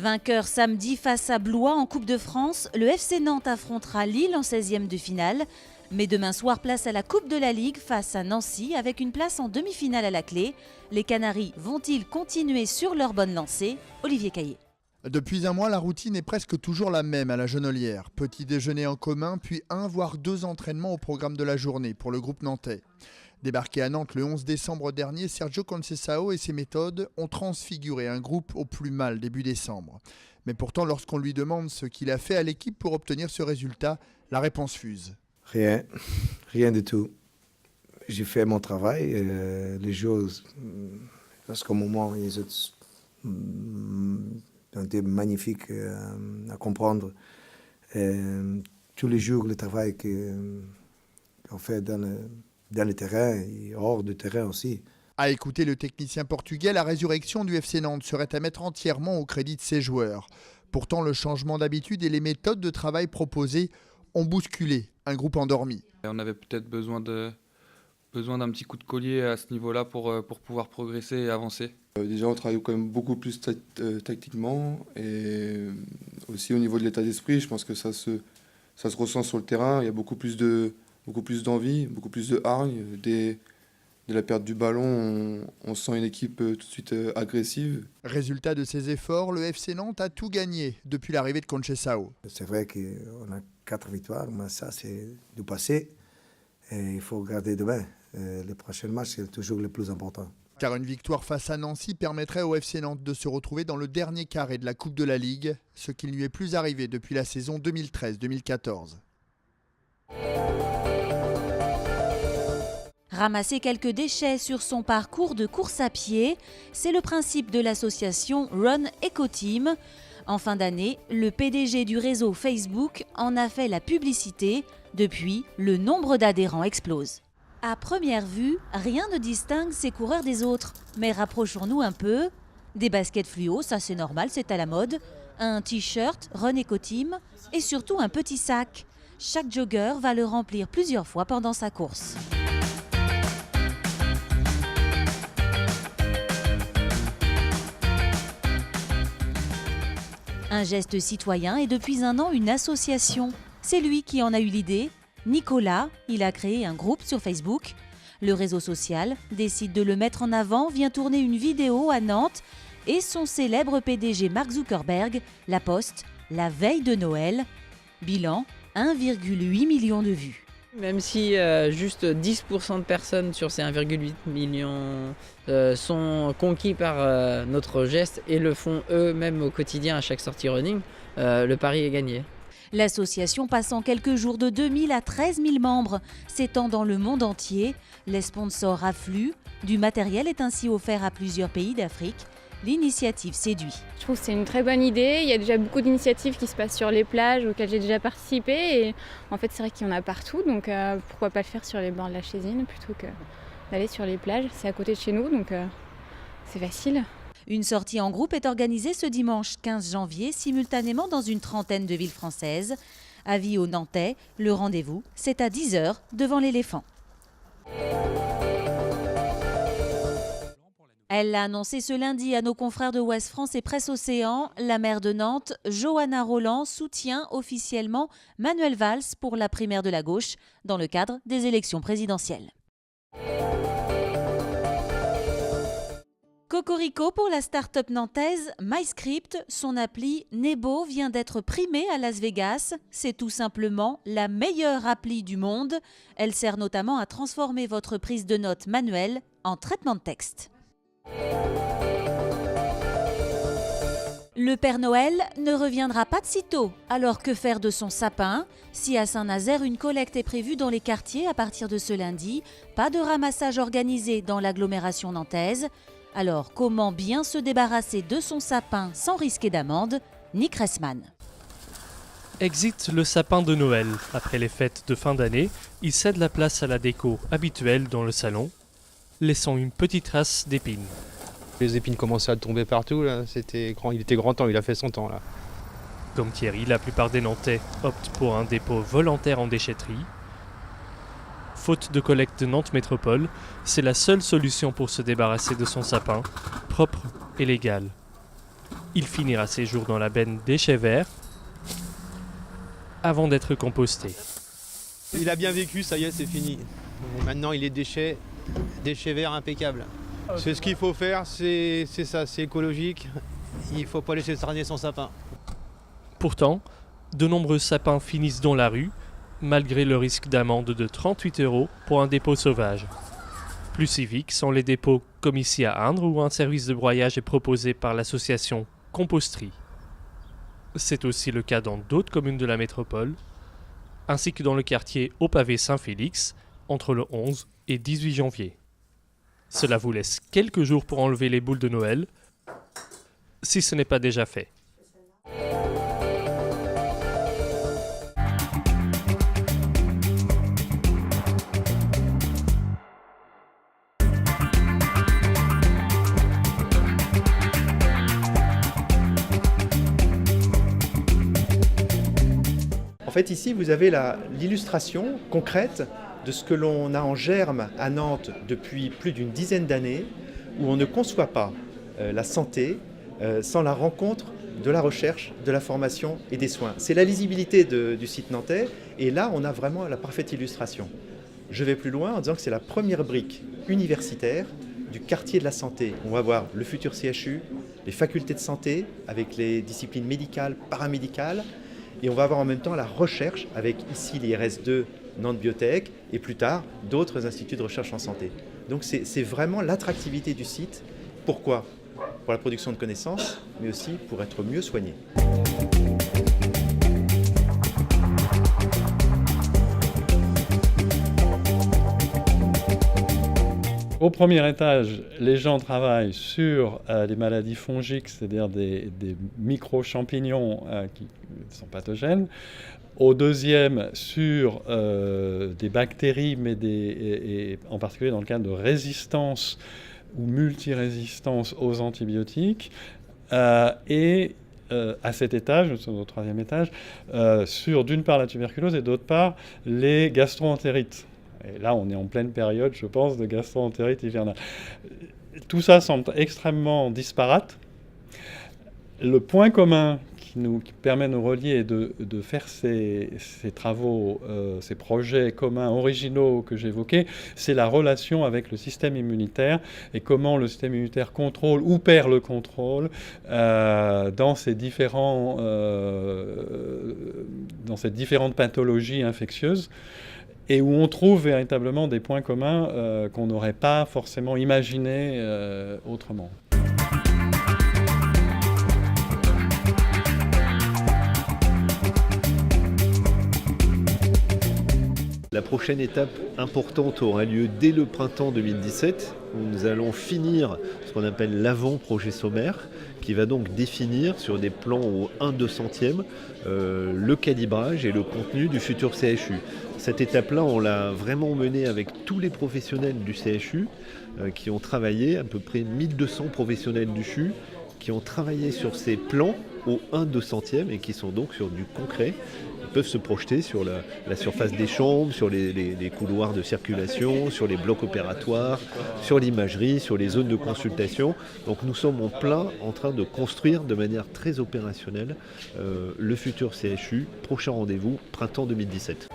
Vainqueur samedi face à Blois en Coupe de France, le FC Nantes affrontera Lille en 16e de finale. Mais demain soir, place à la Coupe de la Ligue face à Nancy avec une place en demi-finale à la clé. Les Canaries vont-ils continuer sur leur bonne lancée? Olivier Caillé. Depuis un mois, la routine est presque toujours la même à la Genolière. Petit déjeuner en commun, puis 1 voire 2 entraînements au programme de la journée pour le groupe nantais. Débarqué à Nantes le 11 décembre dernier, Sergio Conceição et ses méthodes ont transfiguré un groupe au plus mal début décembre. Mais pourtant, lorsqu'on lui demande ce qu'il a fait à l'équipe pour obtenir ce résultat, la réponse fuse. Rien du tout. J'ai fait mon travail. Les joueurs, jusqu'au moment, ils ont été magnifiques à comprendre. Tous les jours, le travail qu'on fait dans le terrain et hors du terrain aussi. À écouter le technicien portugais, la résurrection du FC Nantes serait à mettre entièrement au crédit de ses joueurs. Pourtant, le changement d'habitude et les méthodes de travail proposées ont bousculé un groupe endormi. On avait peut-être besoin d'un petit coup de collier à ce niveau-là pour pouvoir progresser et avancer. Déjà, on travaille quand même beaucoup plus tactiquement et aussi au niveau de l'état d'esprit. Je pense que ça se ressent sur le terrain. Il y a beaucoup plus d'envie, beaucoup plus de hargne. Dès la perte du ballon, on sent une équipe tout de suite agressive. Résultat de ces efforts, le FC Nantes a tout gagné depuis l'arrivée de Conceição. C'est vrai qu'on a 4 victoires, mais ça c'est du passé. Et il faut regarder demain. Les prochains matchs, c'est toujours le plus important. Car une victoire face à Nancy permettrait au FC Nantes de se retrouver dans le dernier carré de la Coupe de la Ligue, ce qui ne lui est plus arrivé depuis la saison 2013-2014. Ramasser quelques déchets sur son parcours de course à pied, c'est le principe de l'association Run Eco Team. En fin d'année, le PDG du réseau Facebook en a fait la publicité. Depuis, le nombre d'adhérents explose. À première vue, rien ne distingue ces coureurs des autres. Mais rapprochons-nous un peu. Des baskets fluo, ça c'est normal, c'est à la mode. Un t-shirt Run Eco Team et surtout un petit sac. Chaque jogger va le remplir plusieurs fois pendant sa course. Un geste citoyen et depuis un an une association. C'est lui qui en a eu l'idée. Nicolas, il a créé un groupe sur Facebook. Le réseau social décide de le mettre en avant, vient tourner une vidéo à Nantes et son célèbre PDG Mark Zuckerberg la poste la veille de Noël. Bilan, 1,8 million de vues. Même si juste 10% de personnes sur ces 1,8 million sont conquis par notre geste et le font eux-mêmes au quotidien à chaque sortie running, le pari est gagné. L'association passe en quelques jours de 2 000 à 13 000 membres, s'étend dans le monde entier. Les sponsors affluent. Du matériel est ainsi offert à plusieurs pays d'Afrique. L'initiative séduit. Je trouve que c'est une très bonne idée. Il y a déjà beaucoup d'initiatives qui se passent sur les plages auxquelles j'ai déjà participé. Et en fait, c'est vrai qu'il y en a partout. Donc pourquoi pas le faire sur les bords de la Chésine plutôt que d'aller sur les plages. C'est à côté de chez nous, donc c'est facile. Une sortie en groupe est organisée ce dimanche 15 janvier, simultanément dans une trentaine de villes françaises. Avis aux Nantais, le rendez-vous, c'est à 10h devant l'Éléphant. Elle l'a annoncé ce lundi à nos confrères de Ouest France et Presse Océan. La maire de Nantes, Johanna Rolland, soutient officiellement Manuel Valls pour la primaire de la gauche dans le cadre des élections présidentielles. Cocorico pour la start-up nantaise MyScript. Son appli Nebo vient d'être primée à Las Vegas. C'est tout simplement la meilleure appli du monde. Elle sert notamment à transformer votre prise de notes manuelle en traitement de texte. Le Père Noël ne reviendra pas de sitôt. Alors que faire de son sapin? Si à Saint-Nazaire, une collecte est prévue dans les quartiers à partir de ce lundi, pas de ramassage organisé dans l'agglomération nantaise. Alors, comment bien se débarrasser de son sapin sans risquer d'amende? Nick Ressman. Exit le sapin de Noël. Après les fêtes de fin d'année, il cède la place à la déco habituelle dans le salon, laissant une petite trace d'épines. Les épines commençaient à tomber partout, là. Il était grand temps, il a fait son temps là. Comme Thierry, la plupart des Nantais optent pour un dépôt volontaire en déchetterie. Faute de collecte de Nantes Métropole, c'est la seule solution pour se débarrasser de son sapin, propre et légal. Il finira ses jours dans la benne déchets verts avant d'être composté. Il a bien vécu, ça y est, c'est fini. Et maintenant, il est déchets verts impeccables. C'est ce qu'il faut faire, c'est ça, c'est écologique. Il ne faut pas laisser traîner son sapin. Pourtant, de nombreux sapins finissent dans la rue, malgré le risque d'amende de 38 € pour un dépôt sauvage. Plus civiques sont les dépôts comme ici à Indre, où un service de broyage est proposé par l'association Composterie. C'est aussi le cas dans d'autres communes de la métropole, ainsi que dans le quartier Au Pavé Saint-Félix, entre le 11 et 18 janvier. Cela vous laisse quelques jours pour enlever les boules de Noël, si ce n'est pas déjà fait. En fait, ici, vous avez l'illustration concrète de ce que l'on a en germe à Nantes depuis plus d'une dizaine d'années, où on ne conçoit pas la santé sans la rencontre de la recherche, de la formation et des soins. C'est la lisibilité du site nantais, et là, on a vraiment la parfaite illustration. Je vais plus loin en disant que c'est la première brique universitaire du quartier de la santé. On va voir le futur CHU, les facultés de santé avec les disciplines médicales, paramédicales, et on va avoir en même temps la recherche avec ici l'IRS 2 Nantes Biotech et plus tard d'autres instituts de recherche en santé. Donc c'est vraiment l'attractivité du site. Pourquoi ? Pour la production de connaissances, mais aussi pour être mieux soigné. Au premier étage, les gens travaillent sur les maladies fongiques, c'est-à-dire des micro-champignons qui sont pathogènes. Au deuxième, sur des bactéries, mais et en particulier dans le cadre de résistance ou multirésistance aux antibiotiques. Et à cet étage, au troisième étage, sur d'une part la tuberculose et d'autre part les gastro-entérites. Et là, on est en pleine période, je pense, de gastro-entérite hivernale. Tout ça semble extrêmement disparate. Le point commun qui permet de nous relier et de faire ces travaux, ces projets communs originaux que j'évoquais, c'est la relation avec le système immunitaire et comment le système immunitaire contrôle ou perd le contrôle dans ces différentes pathologies infectieuses, et où on trouve véritablement des points communs qu'on n'aurait pas forcément imaginés autrement. La prochaine étape importante aura lieu dès le printemps 2017, où nous allons finir ce qu'on appelle l'avant-projet sommaire, qui va donc définir sur des plans au 1/200e le calibrage et le contenu du futur CHU. Cette étape-là, on l'a vraiment menée avec tous les professionnels du CHU qui ont travaillé, à peu près 1200 professionnels du CHU, qui ont travaillé sur ces plans au 1/200e et qui sont donc sur du concret. Ils peuvent se projeter sur la surface des chambres, sur les couloirs de circulation, sur les blocs opératoires, sur l'imagerie, sur les zones de consultation. Donc nous sommes en plein en train de construire de manière très opérationnelle le futur CHU. Prochain rendez-vous, printemps 2017.